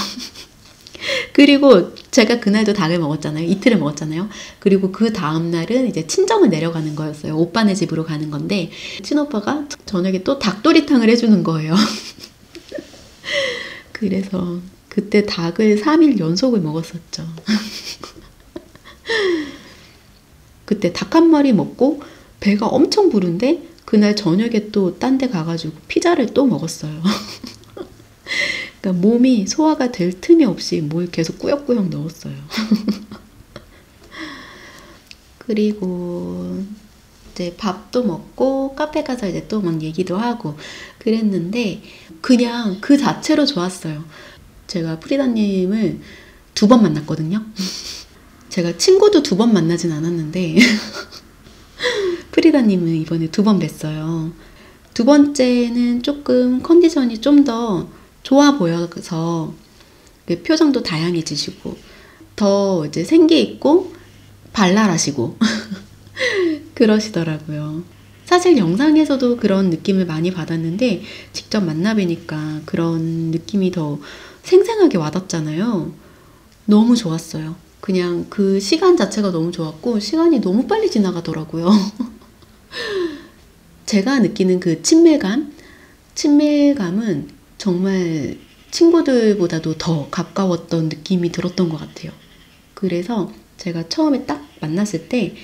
그리고 제가 그날도 닭을 먹었잖아요. 이틀을 먹었잖아요. 그리고 그 다음날은 이제 친정을 내려가는 거였어요. 오빠네 집으로 가는 건데 친오빠가 저녁에 또 닭도리탕을 해주는 거예요. 그래서 그때 닭을 3일 연속을 먹었었죠. 그때 닭 한 마리 먹고 배가 엄청 부른데 그날 저녁에 또 딴 데 가가지고 피자를 또 먹었어요. 그러니까 몸이 소화가 될 틈이 없이 뭘 계속 꾸역꾸역 넣었어요. 그리고 이제 밥도 먹고 카페 가서 이제 또 막 얘기도 하고 그랬는데 그냥 그 자체로 좋았어요. 제가 프리다님을 2번 만났거든요. 제가 친구도 2번 만나진 않았는데 프리다님은 이번에 2번 뵀어요. 2번째는 조금 컨디션이 좀 더 좋아 보여서 표정도 다양해지시고 더 이제 생기 있고 발랄하시고 그러시더라고요. 사실 영상에서도 그런 느낌을 많이 받았는데 직접 만나뵈니까 그런 느낌이 더 생생하게 와닿잖아요. 너무 좋았어요. 그냥 그 시간 자체가 너무 좋았고 시간이 너무 빨리 지나가더라고요. 제가 느끼는 그 친밀감은 정말 친구들보다도 더 가까웠던 느낌이 들었던 것 같아요. 그래서 제가 처음에 딱 만났을 때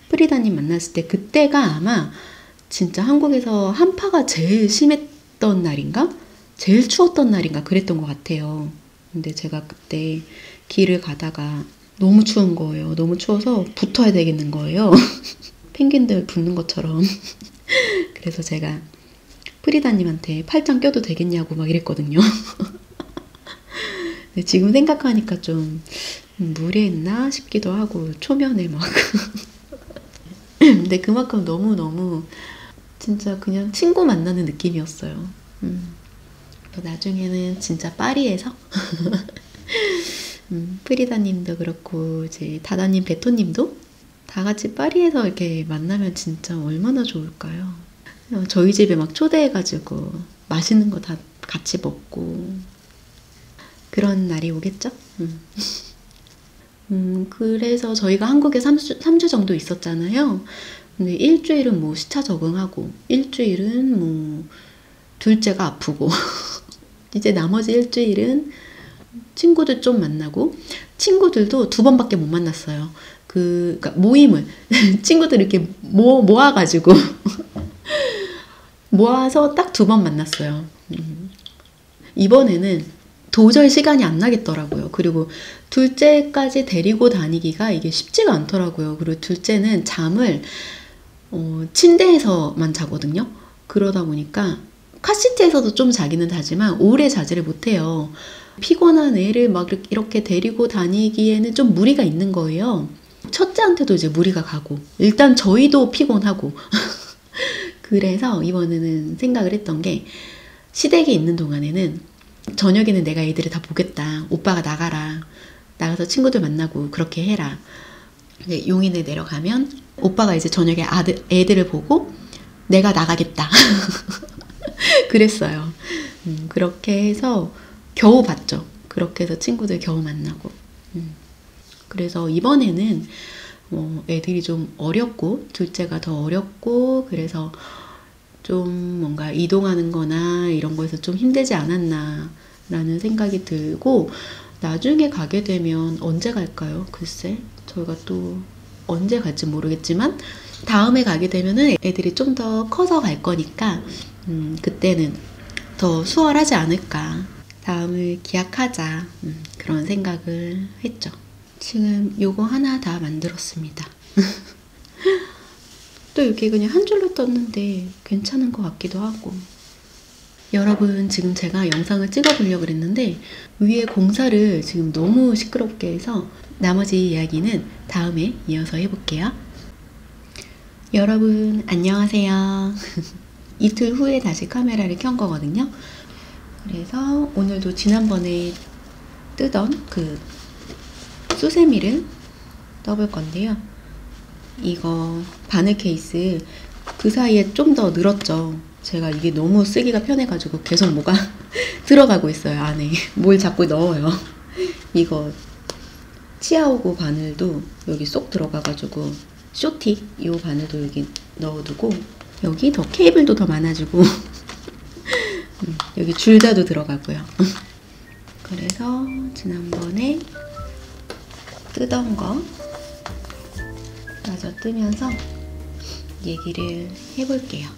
프리다님 만났을 때 그때가 아마 진짜 한국에서 한파가 제일 심했던 날인가? 제일 추웠던 날인가 그랬던 것 같아요. 근데 제가 그때 길을 가다가 너무 추운 거예요. 너무 추워서 붙어야 되겠는 거예요. 펭귄들 붙는 것처럼. 그래서 제가 프리다님한테 팔짱 껴도 되겠냐고 막 이랬거든요. 지금 생각하니까 좀 무례했나 싶기도 하고 초면에 막 근데 그만큼 너무너무 진짜 그냥 친구 만나는 느낌이었어요. 나중에는 진짜 파리에서 프리다님도 그렇고 이제 다다님, 베토님도 다 같이 파리에서 이렇게 만나면 진짜 얼마나 좋을까요? 저희 집에 막 초대해가지고 맛있는 거 다 같이 먹고 그런 날이 오겠죠? 그래서 저희가 한국에 3주 정도 있었잖아요. 근데 일주일은 뭐 시차 적응하고 일주일은 뭐 둘째가 아프고 이제 나머지 일주일은 친구들 좀 만나고 친구들도 2번밖에 못 만났어요. 그러니까 모임을 친구들 이렇게 모아가지고 모아서 딱 2번 만났어요. 이번에는 도저히 시간이 안 나겠더라고요. 그리고 둘째까지 데리고 다니기가 이게 쉽지가 않더라고요. 그리고 둘째는 잠을 침대에서만 자거든요. 그러다 보니까 카시트에서도 좀 자기는 자지만 오래 자지를 못해요. 피곤한 애를 막 이렇게 데리고 다니기에는 좀 무리가 있는 거예요. 첫째한테도 이제 무리가 가고 일단 저희도 피곤하고 그래서 이번에는 생각을 했던 게 시댁에 있는 동안에는 저녁에는 내가 애들을 다 보겠다. 오빠가 나가라. 나가서 친구들 만나고 그렇게 해라. 이제 용인에 내려가면 오빠가 이제 저녁에 애들을 보고 내가 나가겠다. 그랬어요. 그렇게 해서 겨우 봤죠. 그렇게 해서 친구들 겨우 만나고. 그래서 이번에는 애들이 좀 어렸고 둘째가 더 어렸고 그래서 좀 뭔가 이동하는 거나 이런 거에서 좀 힘들지 않았나 라는 생각이 들고 나중에 가게 되면 언제 갈까요? 글쎄 저희가 또 언제 갈지 모르겠지만 다음에 가게 되면은 애들이 좀 더 커서 갈 거니까 그때는 더 수월하지 않을까 다음을 기약하자 그런 생각을 했죠. 지금 요거 하나 다 만들었습니다. 또 이렇게 그냥 한 줄로 떴는데 괜찮은 것 같기도 하고 여러분 지금 제가 영상을 찍어보려고 그랬는데 위에 공사를 지금 너무 시끄럽게 해서 나머지 이야기는 다음에 이어서 해볼게요. 여러분 안녕하세요. 이틀 후에 다시 카메라를 켠 거거든요. 그래서 오늘도 지난번에 뜨던 그 수세미를 떠볼 건데요. 이거 바늘 케이스 그 사이에 좀 더 늘었죠. 제가 이게 너무 쓰기가 편해가지고 계속 뭐가 들어가고 있어요. 안에 뭘 자꾸 넣어요. 이거 치아오고 바늘도 여기 쏙 들어가가지고 쇼티 이 바늘도 여기 넣어두고 여기 더 케이블도 더 많아지고 여기 줄자도 들어가고요. 그래서 지난번에 뜨던 거 마저 뜨면서 얘기를 해볼게요.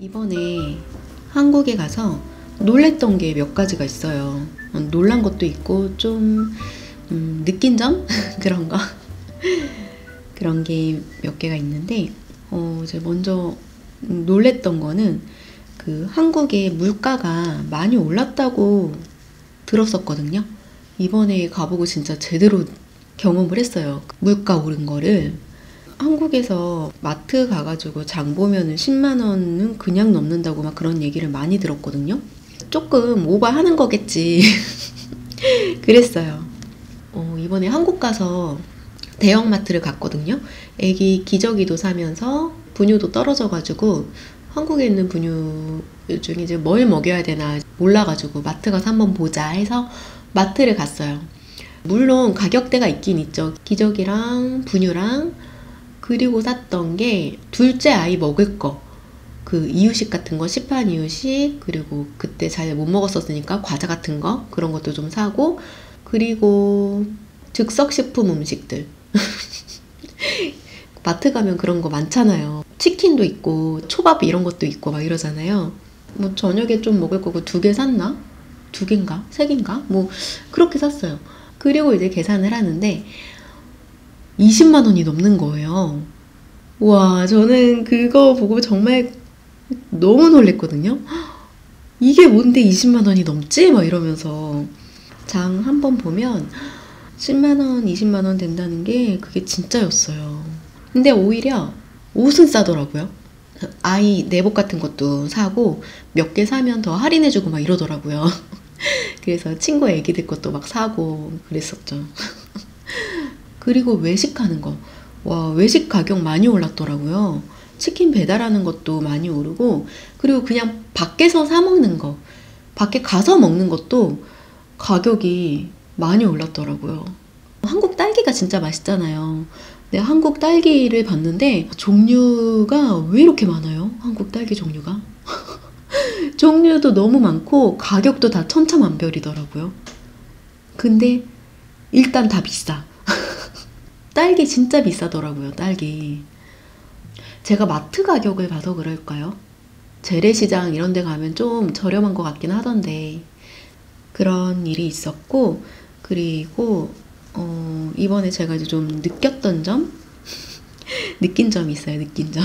이번에 한국에 가서 놀랬던 게 몇 가지가 있어요. 놀란 것도 있고 좀 느낀 점? 그런 거 그런 게 몇 개가 있는데 제가 먼저 놀랬던 거는 그 한국의 물가가 많이 올랐다고 들었었거든요. 이번에 가보고 진짜 제대로 경험을 했어요. 물가 오른 거를. 한국에서 마트 가가지고 장 보면은 10만 원은 그냥 넘는다고 막 그런 얘기를 많이 들었거든요. 조금 오버하는 거겠지. 그랬어요. 이번에 한국 가서 대형마트를 갔거든요. 애기 기저귀도 사면서 분유도 떨어져가지고 한국에 있는 분유 중에 이제 뭘 먹여야 되나 몰라가지고 마트 가서 한번 보자 해서 마트를 갔어요. 물론 가격대가 있긴 있죠. 기저귀랑 분유랑 그리고 샀던 게 둘째 아이 먹을 거, 그 이유식 같은 거, 시판 이유식, 그리고 그때 잘 못 먹었었으니까 과자 같은 거 그런 것도 좀 사고, 그리고 즉석식품 음식들 마트 가면 그런 거 많잖아요. 치킨도 있고 초밥 이런 것도 있고 막 이러잖아요. 뭐 저녁에 좀 먹을 거고 2개 샀나? 2개인가? 3개인가? 뭐 그렇게 샀어요. 그리고 이제 계산을 하는데 20만 원이 넘는 거예요. 와, 저는 그거 보고 정말 너무 놀랬거든요. 이게 뭔데 20만 원이 넘지? 막 이러면서 장 한 번 보면 10만 원, 20만 원 된다는 게 그게 진짜였어요. 근데 오히려 옷은 싸더라고요. 아이 내복 같은 것도 사고 몇 개 사면 더 할인해주고 막 이러더라고요. 그래서 친구 애기들 것도 막 사고 그랬었죠. 그리고 외식하는 거. 와, 외식 가격 많이 올랐더라고요. 치킨 배달하는 것도 많이 오르고, 그리고 그냥 밖에서 사 먹는 거, 밖에 가서 먹는 것도 가격이 많이 올랐더라고요. 한국 딸기가 진짜 맛있잖아요. 근데 한국 딸기를 봤는데 종류가 왜 이렇게 많아요? 한국 딸기 종류가? 종류도 너무 많고 가격도 다 천차만별이더라고요. 근데 일단 다 비싸. 딸기 진짜 비싸더라고요, 딸기. 제가 마트 가격을 봐서 그럴까요? 재래시장 이런 데 가면 좀 저렴한 것 같긴 하던데 그런 일이 있었고, 그리고 이번에 제가 이제 좀 느꼈던 점? 느낀 점이 있어요, 느낀 점.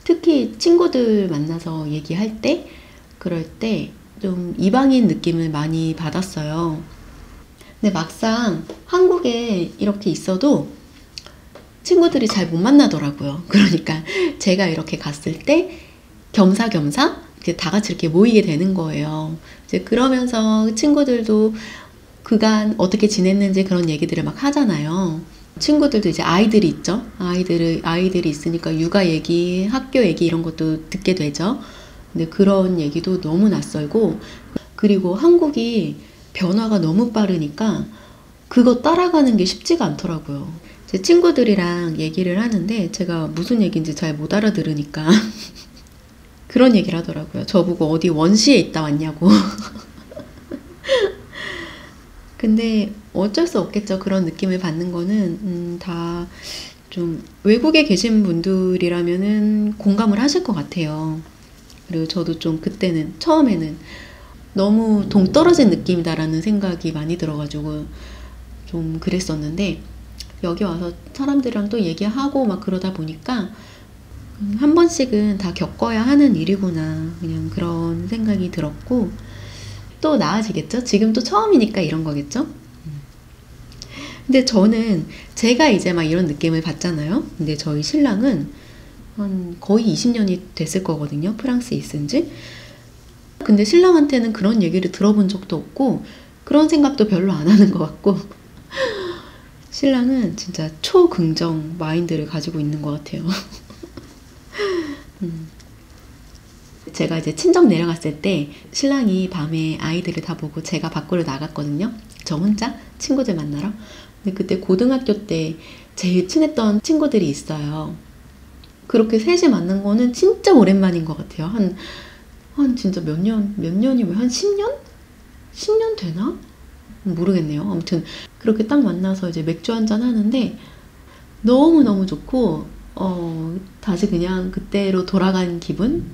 특히 친구들 만나서 얘기할 때, 그럴 때 좀 이방인 느낌을 많이 받았어요. 근데 막상 한국에 이렇게 있어도 친구들이 잘 못 만나더라고요. 그러니까 제가 이렇게 갔을 때 겸사겸사 이제 다 같이 이렇게 모이게 되는 거예요. 이제 그러면서 친구들도 그간 어떻게 지냈는지 그런 얘기들을 막 하잖아요. 친구들도 이제 아이들이 있죠. 아이들이 있으니까 육아 얘기, 학교 얘기 이런 것도 듣게 되죠. 근데 그런 얘기도 너무 낯설고, 그리고 한국이 변화가 너무 빠르니까 그거 따라가는 게 쉽지가 않더라고요. 제 친구들이랑 얘기를 하는데 제가 무슨 얘기인지 잘 못 알아들으니까 그런 얘기를 하더라고요. 저보고 어디 원시에 있다 왔냐고. 근데 어쩔 수 없겠죠. 그런 느낌을 받는 거는 다 좀 외국에 계신 분들이라면은 공감을 하실 것 같아요. 그리고 저도 좀 그때는 처음에는 너무 동떨어진 느낌이다라는 생각이 많이 들어가지고 좀 그랬었는데, 여기 와서 사람들이랑 또 얘기하고 막 그러다 보니까 한 번씩은 다 겪어야 하는 일이구나, 그냥 그런 생각이 들었고, 또 나아지겠죠? 지금 또 처음이니까 이런 거겠죠? 근데 저는 제가 이제 막 이런 느낌을 받잖아요. 근데 저희 신랑은 한 거의 20년이 됐을 거거든요. 프랑스에 있은 지. 근데 신랑한테는 그런 얘기를 들어본 적도 없고 그런 생각도 별로 안 하는 것 같고 신랑은 진짜 초긍정 마인드를 가지고 있는 것 같아요. 제가 이제 친정 내려갔을 때 신랑이 밤에 아이들을 다 보고 제가 밖으로 나갔거든요. 저 혼자 친구들 만나러. 근데 그때 고등학교 때 제일 친했던 친구들이 있어요. 그렇게 셋이 만난 거는 진짜 오랜만인 것 같아요. 한 진짜 몇 년이면 한 10년? 10년 되나? 모르겠네요. 아무튼 그렇게 딱 만나서 이제 맥주 한잔 하는데 너무너무 좋고 다시 그냥 그때로 돌아간 기분?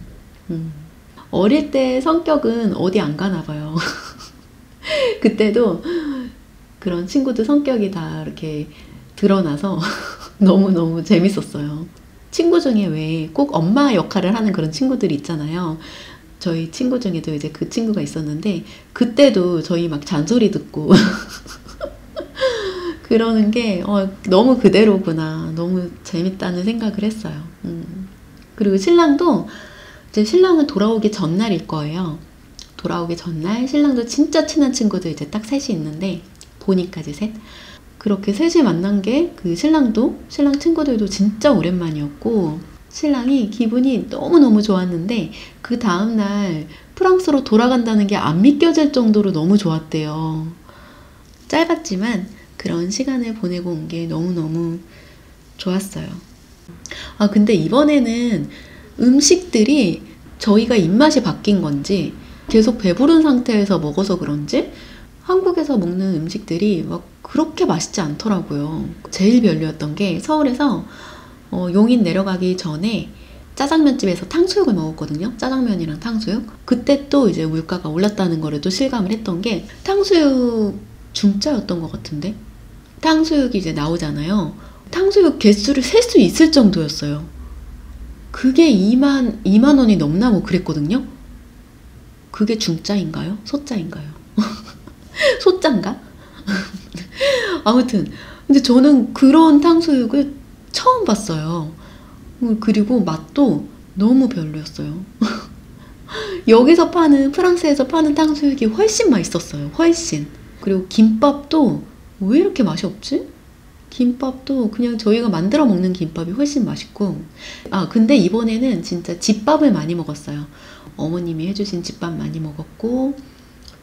어릴 때 성격은 어디 안 가나 봐요. 그때도 그런 친구들 성격이 다 이렇게 드러나서 너무너무 재밌었어요. 친구 중에 왜 꼭 엄마 역할을 하는 그런 친구들이 있잖아요. 저희 친구 중에도 이제 그 친구가 있었는데 그때도 저희 막 잔소리 듣고 그러는 게 너무 그대로구나. 너무 재밌다는 생각을 했어요. 그리고 신랑도 이제 신랑은 돌아오기 전날일 거예요. 돌아오기 전날 신랑도 진짜 친한 친구들 이제 딱 셋이 있는데 보니까지 셋. 그렇게 셋이 만난 게 그 신랑 친구들도 진짜 오랜만이었고 신랑이 기분이 너무너무 좋았는데 그 다음날 프랑스로 돌아간다는 게 안 믿겨질 정도로 너무 좋았대요. 짧았지만 그런 시간을 보내고 온 게 너무너무 좋았어요. 근데 이번에는 음식들이 저희가 입맛이 바뀐 건지 계속 배부른 상태에서 먹어서 그런지 한국에서 먹는 음식들이 막 그렇게 맛있지 않더라고요. 제일 별로였던 게 서울에서 용인 내려가기 전에 짜장면집에서 탕수육을 먹었거든요. 짜장면이랑 탕수육. 그때 또 이제 물가가 올랐다는 거를 또 실감을 했던 게 탕수육 중짜였던 것 같은데 탕수육이 이제 나오잖아요. 탕수육 개수를 셀 수 있을 정도였어요. 그게 2만 원이 넘나 뭐 그랬거든요. 그게 중짜인가요? 소짜인가요? 소짜인가? 아무튼 근데 저는 그런 탕수육을 처음 봤어요. 그리고 맛도 너무 별로였어요. 여기서 프랑스에서 파는 탕수육이 훨씬 맛있었어요. 훨씬. 그리고 김밥도 왜 이렇게 맛이 없지? 김밥도 그냥 저희가 만들어 먹는 김밥이 훨씬 맛있고 근데 이번에는 진짜 집밥을 많이 먹었어요. 어머님이 해주신 집밥 많이 먹었고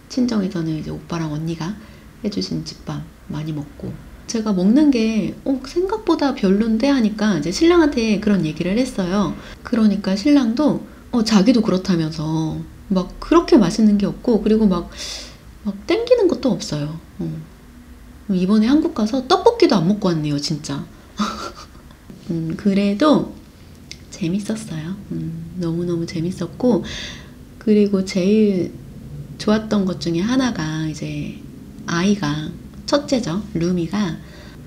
친정에서는 이제 오빠랑 언니가 해주신 집밥 많이 먹고 제가 먹는 게 생각보다 별론데 하니까 이제 신랑한테 그런 얘기를 했어요. 그러니까 신랑도 자기도 그렇다면서 막 그렇게 맛있는 게 없고 그리고 막 땡기는 것도 없어요. 이번에 한국 가서 떡볶이도 안 먹고 왔네요 진짜. 그래도 재밌었어요. 너무너무 재밌었고 그리고 제일 좋았던 것 중에 하나가 이제 아이가 첫째죠. 루미가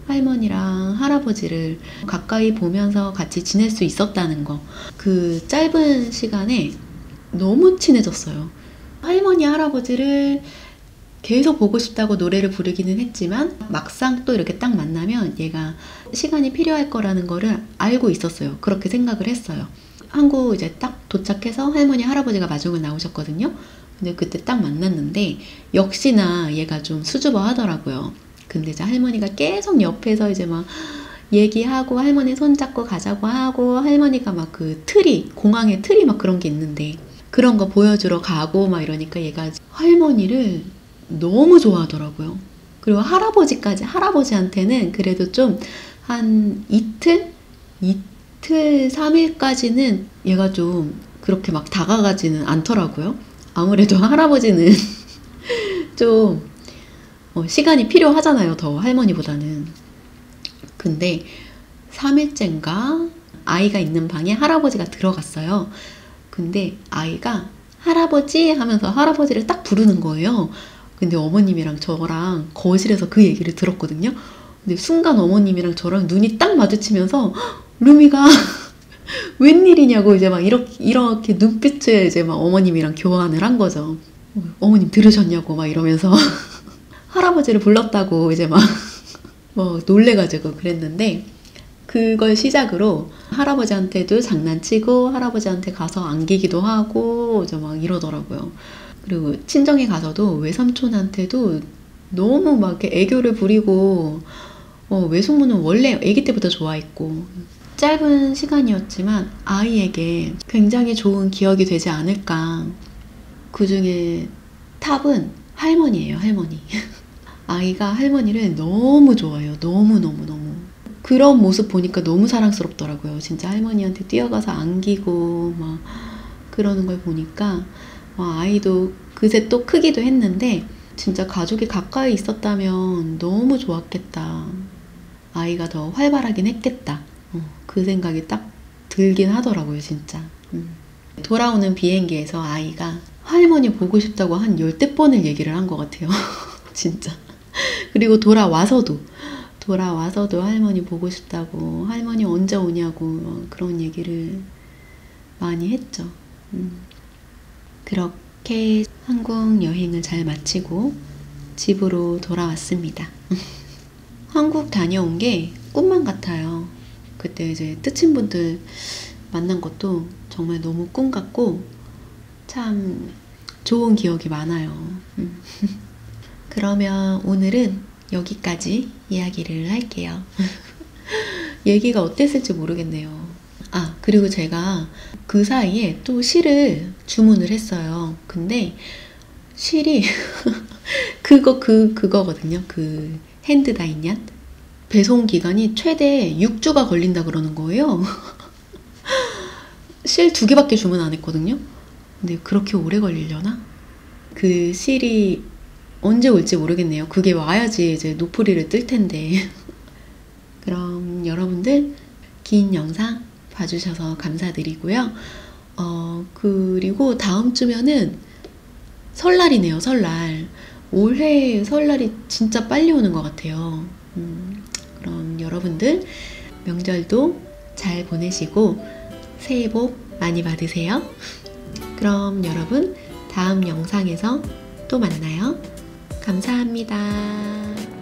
할머니랑 할아버지를 가까이 보면서 같이 지낼 수 있었다는 거. 그 짧은 시간에 너무 친해졌어요. 할머니 할아버지를 계속 보고 싶다고 노래를 부르기는 했지만 막상 또 이렇게 딱 만나면 얘가 시간이 필요할 거라는 거를 알고 있었어요. 그렇게 생각을 했어요. 한국 이제 딱 도착해서 할머니 할아버지가 마중을 나오셨거든요. 근데 그때 딱 만났는데 역시나 얘가 좀 수줍어 하더라고요. 근데 이제 할머니가 계속 옆에서 이제 막 얘기하고 할머니 손잡고 가자고 하고 할머니가 막 그 공항에 틀이 막 그런 게 있는데 그런 거 보여주러 가고 막 이러니까 얘가 할머니를 너무 좋아하더라고요. 그리고 할아버지한테는 그래도 좀 한 이틀 3일까지는 얘가 좀 그렇게 막 다가가지는 않더라고요. 아무래도 할아버지는 좀 시간이 필요하잖아요. 더 할머니보다는. 근데 3일째인가 아이가 있는 방에 할아버지가 들어갔어요. 근데 아이가 할아버지 하면서 할아버지를 딱 부르는 거예요. 근데 어머님이랑 저랑 거실에서 그 얘기를 들었거든요. 근데 순간 어머님이랑 저랑 눈이 딱 마주치면서 루미가 웬일이냐고 이제 막 이렇게 눈빛에 이제 막 어머님이랑 교환을 한 거죠. 어머님 들으셨냐고 막 이러면서 할아버지를 불렀다고 이제 막 놀래가지고 그랬는데 그걸 시작으로 할아버지한테도 장난치고 할아버지한테 가서 안기기도 하고 이제 막 이러더라고요. 그리고 친정에 가서도 외삼촌한테도 너무 막 이렇게 애교를 부리고 외숙모는 원래 아기 때부터 좋아했고 짧은 시간이었지만 아이에게 굉장히 좋은 기억이 되지 않을까. 그 중에 탑은 할머니예요. 할머니. 아이가 할머니를 너무 좋아해요. 너무너무너무. 그런 모습 보니까 너무 사랑스럽더라고요. 진짜 할머니한테 뛰어가서 안기고 막 그러는 걸 보니까 아이도 그새 또 크기도 했는데 진짜 가족이 가까이 있었다면 너무 좋았겠다. 아이가 더 활발하긴 했겠다. 그 생각이 딱 들긴 하더라고요, 진짜. 돌아오는 비행기에서 아이가 할머니 보고 싶다고 한 10대 번을 얘기를 한 것 같아요. 진짜. 그리고 돌아와서도 할머니 보고 싶다고, 할머니 언제 오냐고 그런 얘기를 많이 했죠. 그렇게 한국 여행을 잘 마치고 집으로 돌아왔습니다. 한국 다녀온 게 꿈만 같아요. 그때 이제 뜻친분들 만난 것도 정말 너무 꿈 같고 참 좋은 기억이 많아요. 그러면 오늘은 여기까지 이야기를 할게요. 얘기가 어땠을지 모르겠네요. 아, 그리고 제가 그 사이에 또 실을 주문을 했어요. 근데 실이 그거거든요. 그 핸드 다이냔? 배송 기간이 최대 6주가 걸린다 그러는 거예요. 실 2개밖에 주문 안 했거든요. 근데 그렇게 오래 걸리려나? 그 실이 언제 올지 모르겠네요. 그게 와야지 이제 노프리를 뜰 텐데. 그럼 여러분들 긴 영상 봐주셔서 감사드리고요. 그리고 다음 주면은 설날이네요. 설날. 올해 설날이 진짜 빨리 오는 것 같아요. 그럼 여러분들 명절도 잘 보내시고 새해 복 많이 받으세요. 그럼 여러분 다음 영상에서 또 만나요. 감사합니다.